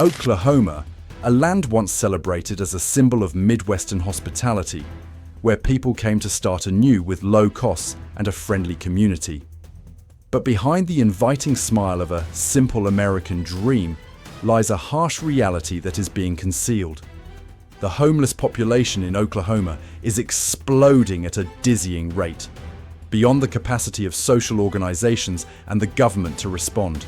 Oklahoma, a land once celebrated as a symbol of Midwestern hospitality, where people came to start anew with low costs and a friendly community. But behind the inviting smile of a simple American dream lies a harsh reality that is being concealed. The homeless population in Oklahoma is exploding at a dizzying rate, beyond the capacity of social organizations and the government to respond.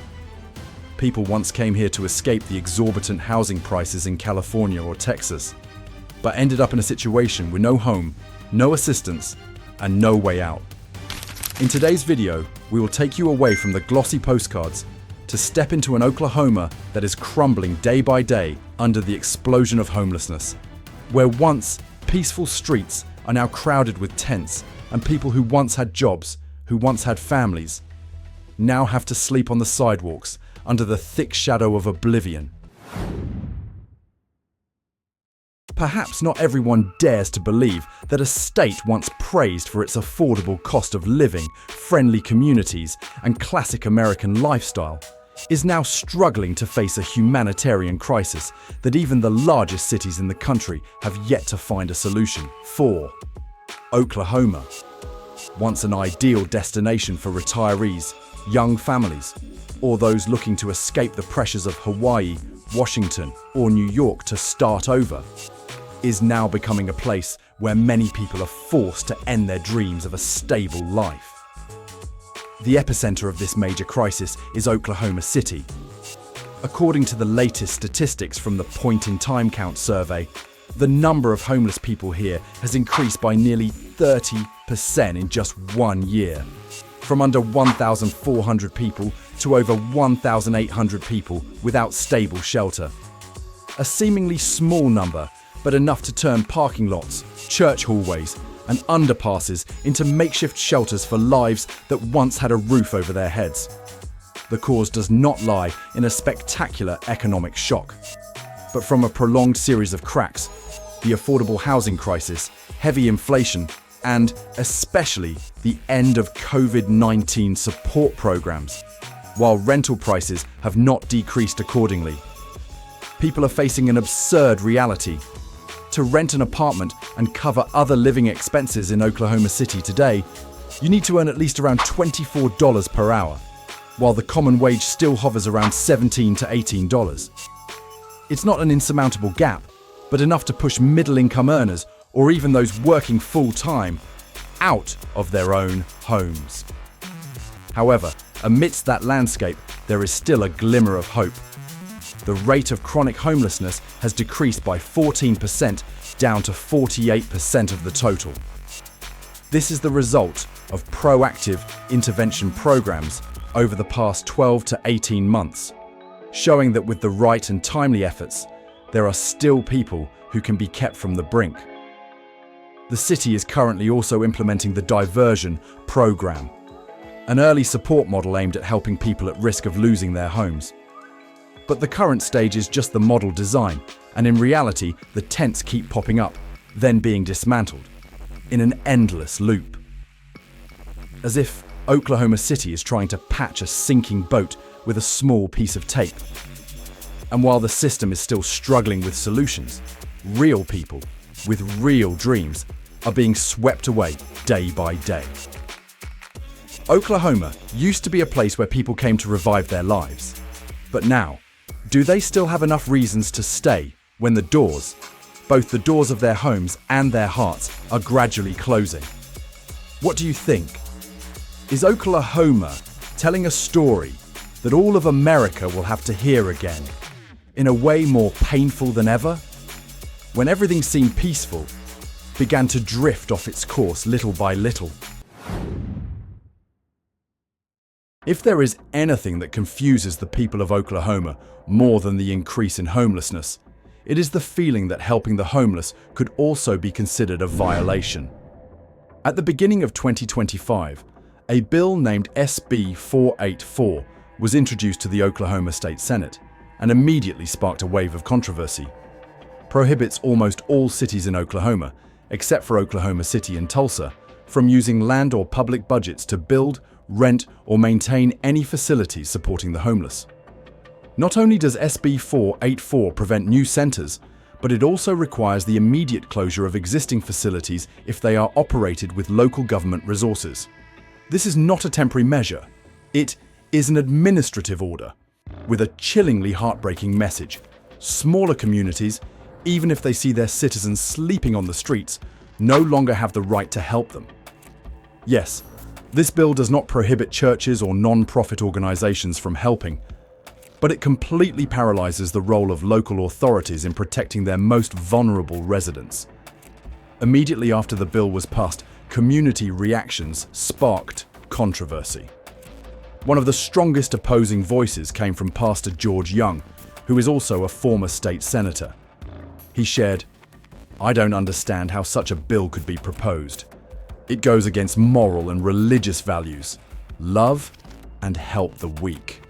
People once came here to escape the exorbitant housing prices in California or Texas, but ended up in a situation with no home, no assistance, and no way out. In today's video, we will take you away from the glossy postcards to step into an Oklahoma that is crumbling day by day under the explosion of homelessness, where once peaceful streets are now crowded with tents, and people who once had jobs, who once had families, now have to sleep on the sidewalks under the thick shadow of oblivion. Perhaps not everyone dares to believe that a state once praised for its affordable cost of living, friendly communities, and classic American lifestyle is now struggling to face a humanitarian crisis that even the largest cities in the country have yet to find a solution for. Oklahoma, once an ideal destination for retirees, young families, or those looking to escape the pressures of Hawaii, Washington, or New York to start over, is now becoming a place where many people are forced to end their dreams of a stable life. The epicenter of this major crisis is Oklahoma City. According to the latest statistics from the Point in Time Count survey, the number of homeless people here has increased by nearly 30% in just 1 year, from under 1,400 people to over 1,800 people without stable shelter. A seemingly small number, but enough to turn parking lots, church hallways, and underpasses into makeshift shelters for lives that once had a roof over their heads. The cause does not lie in a spectacular economic shock, but from a prolonged series of cracks: the affordable housing crisis, heavy inflation, and especially the end of COVID-19 support programs, while rental prices have not decreased accordingly. People are facing an absurd reality. To rent an apartment and cover other living expenses in Oklahoma City today, you need to earn at least around $24 per hour, while the common wage still hovers around $17 to $18. It's not an insurmountable gap, but enough to push middle-income earners, or even those working full-time, out of their own homes. However, amidst that landscape, there is still a glimmer of hope. The rate of chronic homelessness has decreased by 14%, down to 48% of the total. This is the result of proactive intervention programs over the past 12 to 18 months, showing that with the right and timely efforts, there are still people who can be kept from the brink. The city is currently also implementing the diversion program, an early support model aimed at helping people at risk of losing their homes. But the current stage is just the model design, and in reality, the tents keep popping up, then being dismantled, in an endless loop. As if Oklahoma City is trying to patch a sinking boat with a small piece of tape. And while the system is still struggling with solutions, real people with real dreams are being swept away day by day. Oklahoma used to be a place where people came to revive their lives. But now, do they still have enough reasons to stay when the doors, both the doors of their homes and their hearts, are gradually closing? What do you think? Is Oklahoma telling a story that all of America will have to hear again, in a way more painful than ever? When everything seemed peaceful, began to drift off its course little by little. If there is anything that confuses the people of Oklahoma more than the increase in homelessness, it is the feeling that helping the homeless could also be considered a violation. At the beginning of 2025, a bill named SB 484 was introduced to the Oklahoma State Senate and immediately sparked a wave of controversy. Prohibits almost all cities in Oklahoma, except for Oklahoma City and Tulsa, from using land or public budgets to build, rent, or maintain any facilities supporting the homeless. Not only does SB 484 prevent new centres, but it also requires the immediate closure of existing facilities if they are operated with local government resources. This is not a temporary measure. It is an administrative order with a chillingly heartbreaking message. Smaller communities, even if they see their citizens sleeping on the streets, no longer have the right to help them. Yes, this bill does not prohibit churches or non-profit organisations from helping, but it completely paralyses the role of local authorities in protecting their most vulnerable residents. Immediately after the bill was passed, community reactions sparked controversy. One of the strongest opposing voices came from Pastor George Young, who is also a former state senator. He shared, "I don't understand how such a bill could be proposed. It goes against moral and religious values, love and help the weak."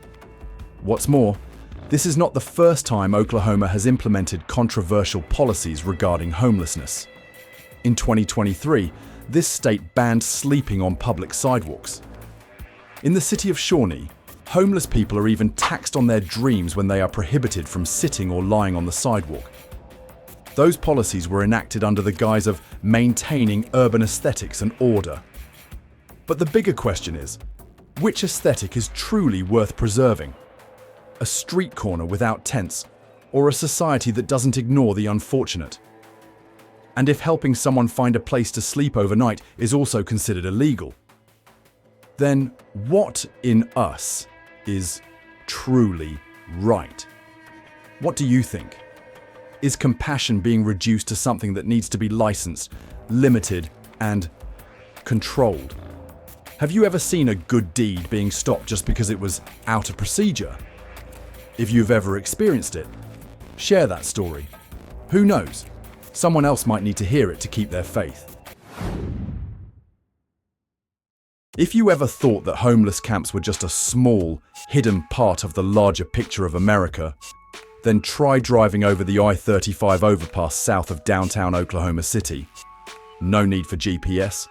What's more, this is not the first time Oklahoma has implemented controversial policies regarding homelessness. In 2023, this state banned sleeping on public sidewalks. In the city of Shawnee, homeless people are even taxed on their dreams when they are prohibited from sitting or lying on the sidewalk. Those policies were enacted under the guise of maintaining urban aesthetics and order. But the bigger question is, which aesthetic is truly worth preserving? A street corner without tents, or a society that doesn't ignore the unfortunate? And if helping someone find a place to sleep overnight is also considered illegal, then what in us is truly right? What do you think? Is compassion being reduced to something that needs to be licensed, limited, and controlled? Have you ever seen a good deed being stopped just because it was out of procedure? If you've ever experienced it, share that story. Who knows? Someone else might need to hear it to keep their faith. If you ever thought that homeless camps were just a small, hidden part of the larger picture of America, then try driving over the I-35 overpass south of downtown Oklahoma City. No need for GPS.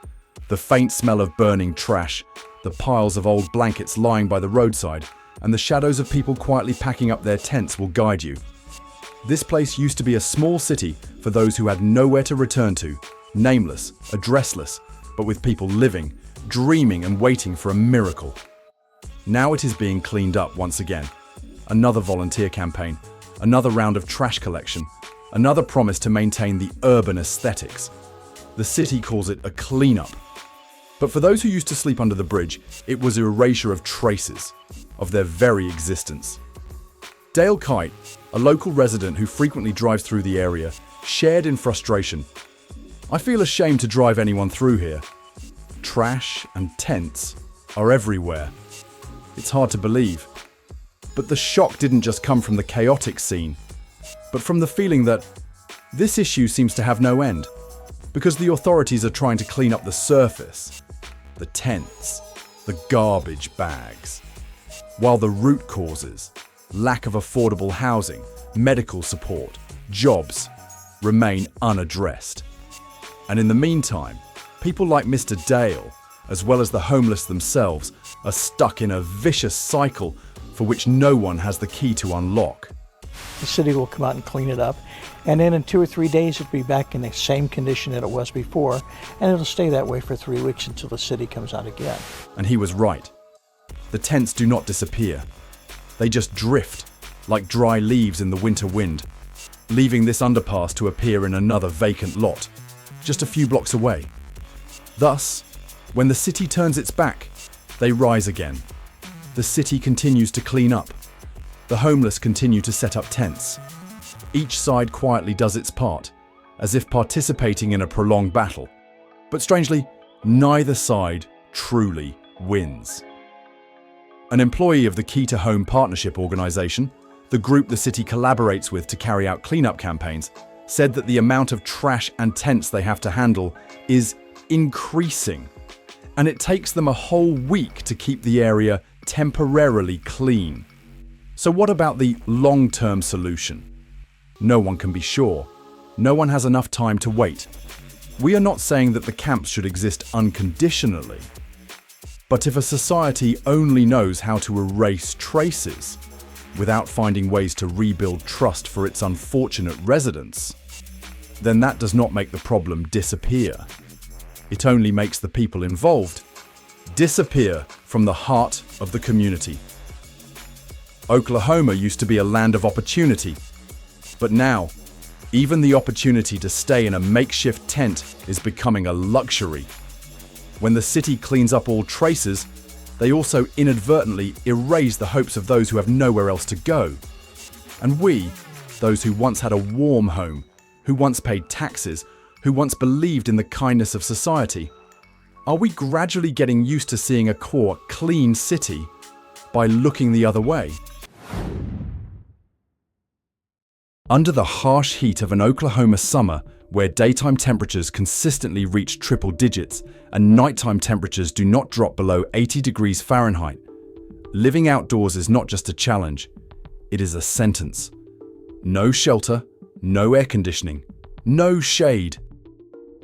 The faint smell of burning trash, the piles of old blankets lying by the roadside, and the shadows of people quietly packing up their tents will guide you. This place used to be a small city for those who had nowhere to return to, nameless, addressless, but with people living, dreaming and waiting for a miracle. Now it is being cleaned up once again. Another volunteer campaign, another round of trash collection, another promise to maintain the urban aesthetics. The city calls it a cleanup. But for those who used to sleep under the bridge, it was an erasure of traces of their very existence. Dale Kite, a local resident who frequently drives through the area, shared in frustration, "I feel ashamed to drive anyone through here. Trash and tents are everywhere. It's hard to believe." But the shock didn't just come from the chaotic scene, but from the feeling that this issue seems to have no end, because the authorities are trying to clean up the surface, the tents, the garbage bags, while the root causes, lack of affordable housing, medical support, jobs, remain unaddressed. And in the meantime, people like Mr. Dale, as well as the homeless themselves, are stuck in a vicious cycle for which no one has the key to unlock. The city will come out and clean it up, and then in 2 or 3 days it'll be back in the same condition that it was before, and it'll stay that way for 3 weeks until the city comes out again. And he was right. The tents do not disappear. They just drift, like dry leaves in the winter wind, leaving this underpass to appear in another vacant lot, just a few blocks away. Thus, when the city turns its back, they rise again. The city continues to clean up. The homeless continue to set up tents. Each side quietly does its part, as if participating in a prolonged battle. But strangely, neither side truly wins. An employee of the Key to Home Partnership organization, the group the city collaborates with to carry out cleanup campaigns, said that the amount of trash and tents they have to handle is increasing, and it takes them a whole week to keep the area temporarily clean. So what about the long-term solution? No one can be sure. No one has enough time to wait. We are not saying that the camps should exist unconditionally. But if a society only knows how to erase traces, without finding ways to rebuild trust for its unfortunate residents, then that does not make the problem disappear. It only makes the people involved disappear from the heart of the community. Oklahoma used to be a land of opportunity, but now, even the opportunity to stay in a makeshift tent is becoming a luxury. When the city cleans up all traces, they also inadvertently erase the hopes of those who have nowhere else to go. And we, those who once had a warm home, who once paid taxes, who once believed in the kindness of society, are we gradually getting used to seeing a core, clean city by looking the other way? Under the harsh heat of an Oklahoma summer, where daytime temperatures consistently reach triple digits and nighttime temperatures do not drop below 80 degrees Fahrenheit, living outdoors is not just a challenge, it is a sentence. No shelter, no air conditioning, no shade.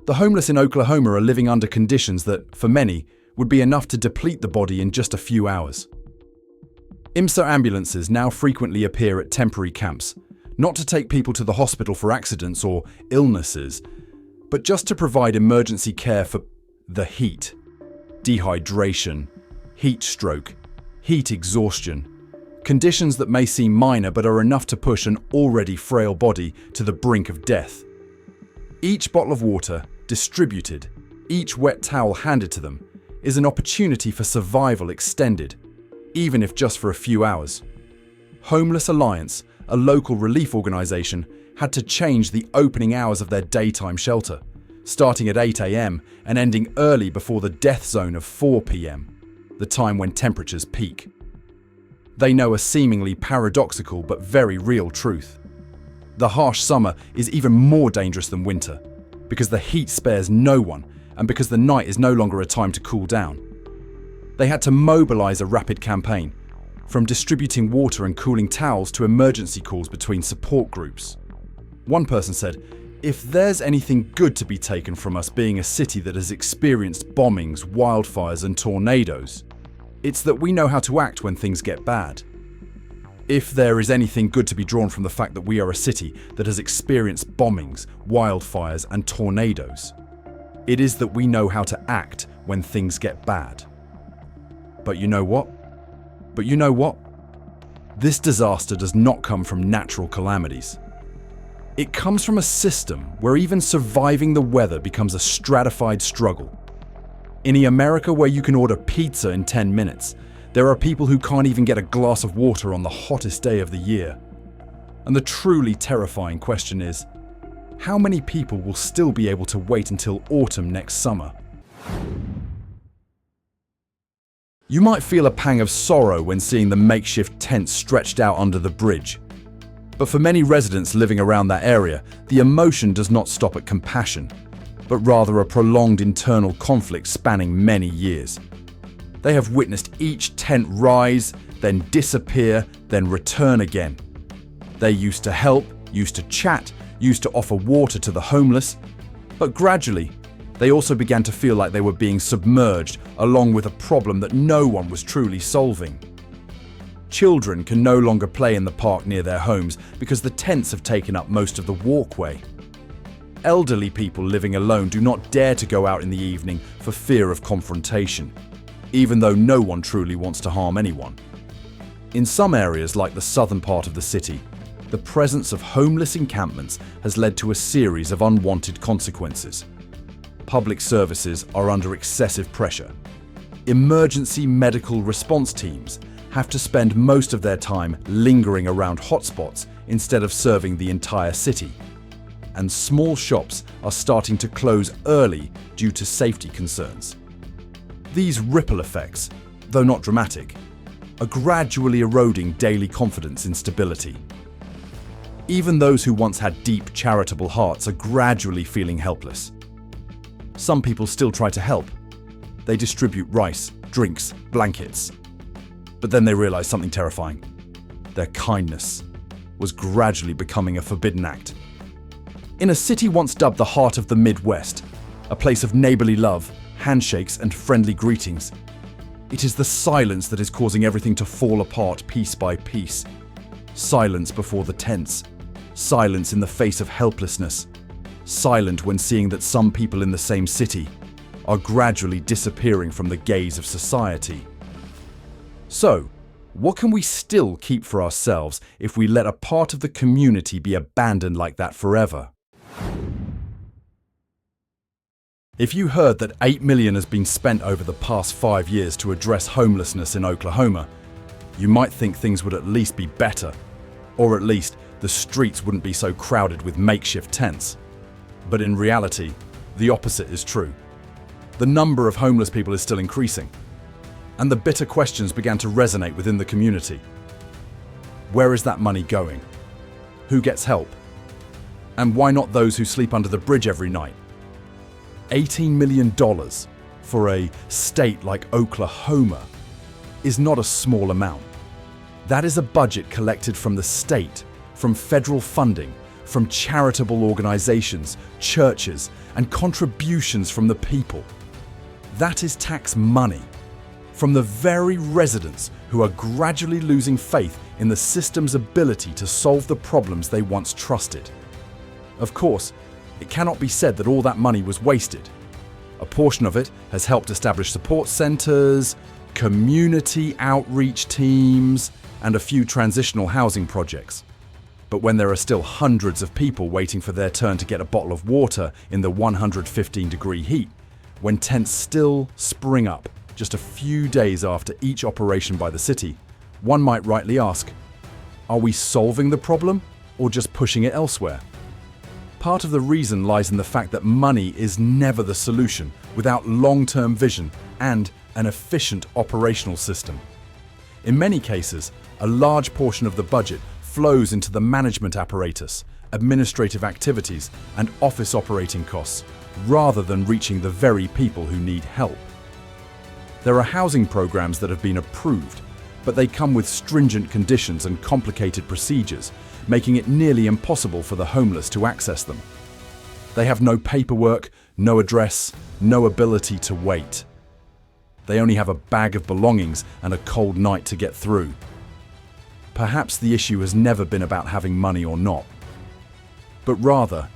The homeless in Oklahoma are living under conditions that, for many, would be enough to deplete the body in just a few hours. IMSA ambulances now frequently appear at temporary camps, not to take people to the hospital for accidents or illnesses, but just to provide emergency care for the heat, dehydration, heat stroke, heat exhaustion, conditions that may seem minor but are enough to push an already frail body to the brink of death. Each bottle of water distributed, each wet towel handed to them, is an opportunity for survival extended, even if just for a few hours. Homeless Alliance, a local relief organisation, had to change the opening hours of their daytime shelter, starting at 8 a.m. and ending early before the death zone of 4 p.m., the time when temperatures peak. They know a seemingly paradoxical but very real truth. The harsh summer is even more dangerous than winter, because the heat spares no one and because the night is no longer a time to cool down. They had to mobilise a rapid campaign, from distributing water and cooling towels to emergency calls between support groups. One person said, "If there's anything good to be taken from us being a city that has experienced bombings, wildfires and tornadoes, it's that we know how to act when things get bad. If there is anything good to be drawn from the fact that we are a city that has experienced bombings, wildfires and tornadoes, it is that we know how to act when things get bad. But you know what? This disaster does not come from natural calamities. It comes from a system where even surviving the weather becomes a stratified struggle. In the America where you can order pizza in 10 minutes, there are people who can't even get a glass of water on the hottest day of the year. And the truly terrifying question is, how many people will still be able to wait until autumn next summer? You might feel a pang of sorrow when seeing the makeshift tents stretched out under the bridge. But for many residents living around that area, the emotion does not stop at compassion, but rather a prolonged internal conflict spanning many years. They have witnessed each tent rise, then disappear, then return again. They used to help, used to chat, used to offer water to the homeless, but gradually, they also began to feel like they were being submerged along with a problem that no one was truly solving. Children can no longer play in the park near their homes because the tents have taken up most of the walkway. Elderly people living alone do not dare to go out in the evening for fear of confrontation, even though no one truly wants to harm anyone. In some areas, like the southern part of the city, the presence of homeless encampments has led to a series of unwanted consequences. Public services are under excessive pressure. Emergency medical response teams have to spend most of their time lingering around hotspots instead of serving the entire city. And small shops are starting to close early due to safety concerns. These ripple effects, though not dramatic, are gradually eroding daily confidence in stability. Even those who once had deep charitable hearts are gradually feeling helpless. Some people still try to help. They distribute rice, drinks, blankets. But then they realize something terrifying. Their kindness was gradually becoming a forbidden act. In a city once dubbed the heart of the Midwest, a place of neighborly love, handshakes and friendly greetings, it is the silence that is causing everything to fall apart piece by piece. Silence before the tense. Silence in the face of helplessness. Silent when seeing that some people in the same city are gradually disappearing from the gaze of society. So, what can we still keep for ourselves if we let a part of the community be abandoned like that forever? If you heard that $8 million has been spent over the past 5 years to address homelessness in Oklahoma, you might think things would at least be better, or at least the streets wouldn't be so crowded with makeshift tents. But in reality, the opposite is true. The number of homeless people is still increasing, and the bitter questions began to resonate within the community. Where is that money going? Who gets help? And why not those who sleep under the bridge every night? $18 million for a state like Oklahoma is not a small amount. That is a budget collected from the state, from federal funding, from charitable organizations, churches, and contributions from the people. That is tax money from the very residents who are gradually losing faith in the system's ability to solve the problems they once trusted. Of course, it cannot be said that all that money was wasted. A portion of it has helped establish support centers, community outreach teams, and a few transitional housing projects. But when there are still hundreds of people waiting for their turn to get a bottle of water in the 115-degree heat, when tents still spring up just a few days after each operation by the city, one might rightly ask, are we solving the problem or just pushing it elsewhere? Part of the reason lies in the fact that money is never the solution without long-term vision and an efficient operational system. In many cases, a large portion of the budget flows into the management apparatus, administrative activities, and office operating costs, rather than reaching the very people who need help. There are housing programs that have been approved, but they come with stringent conditions and complicated procedures, making it nearly impossible for the homeless to access them. They have no paperwork, no address, no ability to wait. They only have a bag of belongings and a cold night to get through. Perhaps the issue has never been about having money or not, but rather,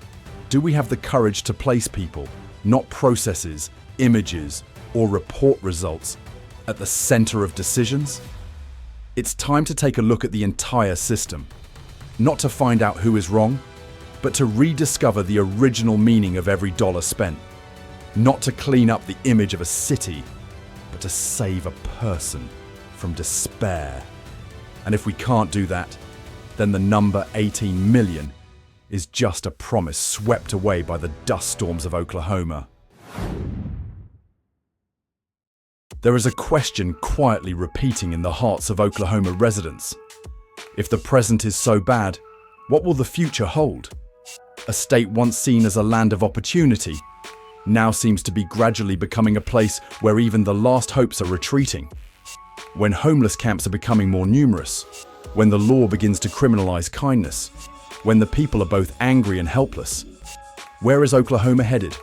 do we have the courage to place people, not processes, images, or report results, at the center of decisions? It's time to take a look at the entire system, not to find out who is wrong, but to rediscover the original meaning of every dollar spent. Not to clean up the image of a city, but to save a person from despair. And if we can't do that, then the number 18 million is just a promise swept away by the dust storms of Oklahoma. There is a question quietly repeating in the hearts of Oklahoma residents. If the present is so bad, what will the future hold? A state once seen as a land of opportunity now seems to be gradually becoming a place where even the last hopes are retreating. When homeless camps are becoming more numerous, when the law begins to criminalize kindness, when the people are both angry and helpless, where is Oklahoma headed?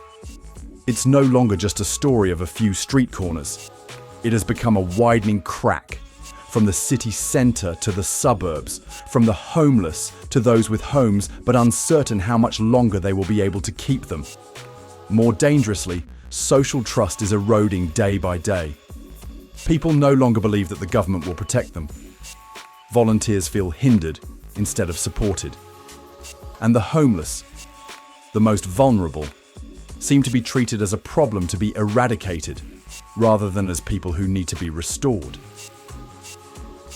It's no longer just a story of a few street corners. It has become a widening crack, from the city center to the suburbs, from the homeless to those with homes but uncertain how much longer they will be able to keep them. More dangerously, social trust is eroding day by day. People no longer believe that the government will protect them. Volunteers feel hindered instead of supported. And the homeless, the most vulnerable, seem to be treated as a problem to be eradicated, rather than as people who need to be restored.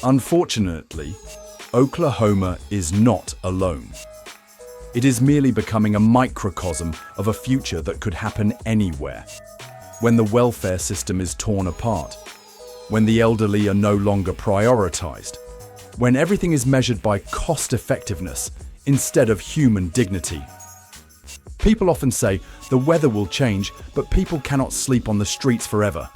Unfortunately, Oklahoma is not alone. It is merely becoming a microcosm of a future that could happen anywhere. When the welfare system is torn apart, when the elderly are no longer prioritized, when everything is measured by cost effectiveness instead of human dignity. People often say the weather will change, but people cannot sleep on the streets forever.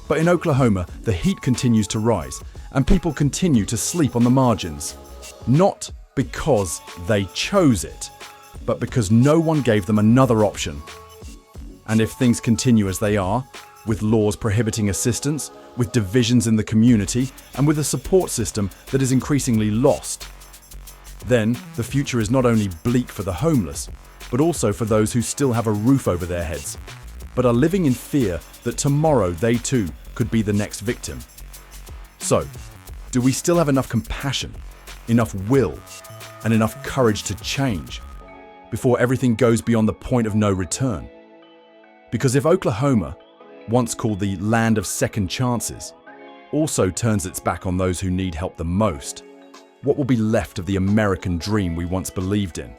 But in Oklahoma, the heat continues to rise, and people continue to sleep on the margins. Not because they chose it, but because no one gave them another option. And if things continue as they are, with laws prohibiting assistance, with divisions in the community, and with a support system that is increasingly lost, Then, the future is not only bleak for the homeless, but also for those who still have a roof over their heads, but are living in fear that tomorrow they too could be the next victim. So, do we still have enough compassion, enough will, and enough courage to change before everything goes beyond the point of no return? Because if Oklahoma, once called the land of second chances, also turns its back on those who need help the most, what will be left of the American dream we once believed in?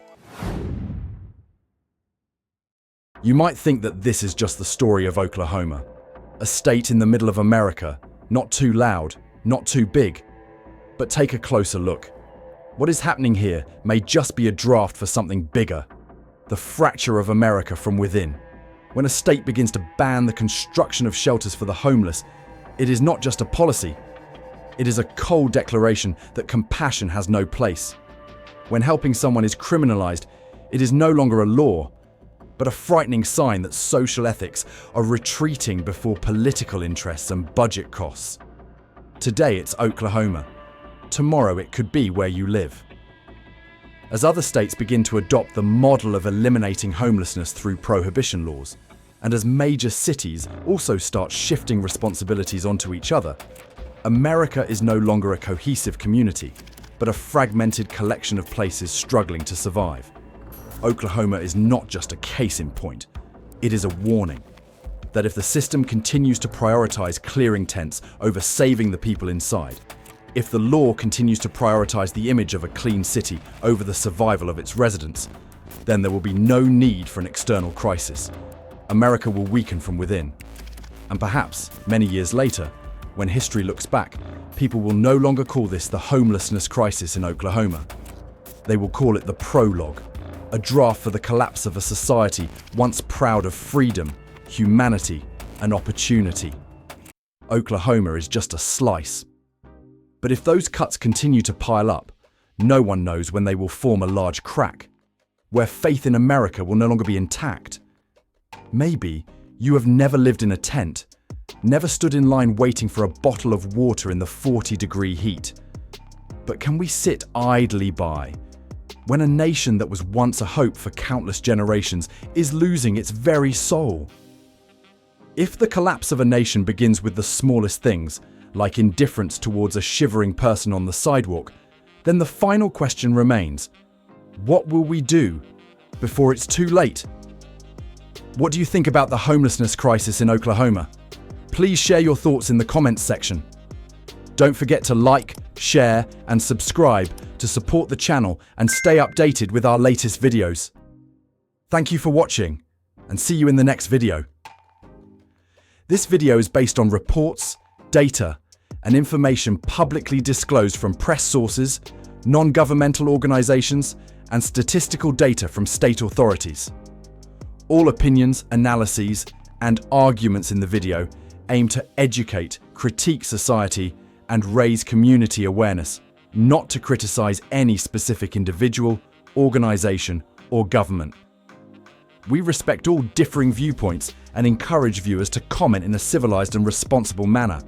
You might think that this is just the story of Oklahoma, a state in the middle of America, not too loud, not too big. But take a closer look. What is happening here may just be a draft for something bigger, the fracture of America from within. When a state begins to ban the construction of shelters for the homeless, it is not just a policy. It is a cold declaration that compassion has no place. When helping someone is criminalized, it is no longer a law, but a frightening sign that social ethics are retreating before political interests and budget costs. Today it's Oklahoma. Tomorrow it could be where you live. As other states begin to adopt the model of eliminating homelessness through prohibition laws, and as major cities also start shifting responsibilities onto each other, America is no longer a cohesive community, but a fragmented collection of places struggling to survive. Oklahoma is not just a case in point, it is a warning that if the system continues to prioritize clearing tents over saving the people inside, if the law continues to prioritize the image of a clean city over the survival of its residents, then there will be no need for an external crisis. America will weaken from within. And perhaps, many years later, when history looks back, people will no longer call this the homelessness crisis in Oklahoma. They will call it the prologue, a draft for the collapse of a society once proud of freedom, humanity, and opportunity. Oklahoma is just a slice. But if those cuts continue to pile up, no one knows when they will form a large crack, where faith in America will no longer be intact. Maybe you have never lived in a tent, never stood in line waiting for a bottle of water in the 40-degree heat. But can we sit idly by when a nation that was once a hope for countless generations is losing its very soul? If the collapse of a nation begins with the smallest things, like indifference towards a shivering person on the sidewalk, then the final question remains: what will we do before it's too late? What do you think about the homelessness crisis in Oklahoma? Please share your thoughts in the comments section. Don't forget to like, share, and subscribe to support the channel and stay updated with our latest videos. Thank you for watching, and see you in the next video. This video is based on reports, data, and information publicly disclosed from press sources, non-governmental organizations, and statistical data from state authorities. All opinions, analyses, and arguments in the video aim to educate, critique society, and raise community awareness, not to criticize any specific individual, organization, or government. We respect all differing viewpoints and encourage viewers to comment in a civilized and responsible manner.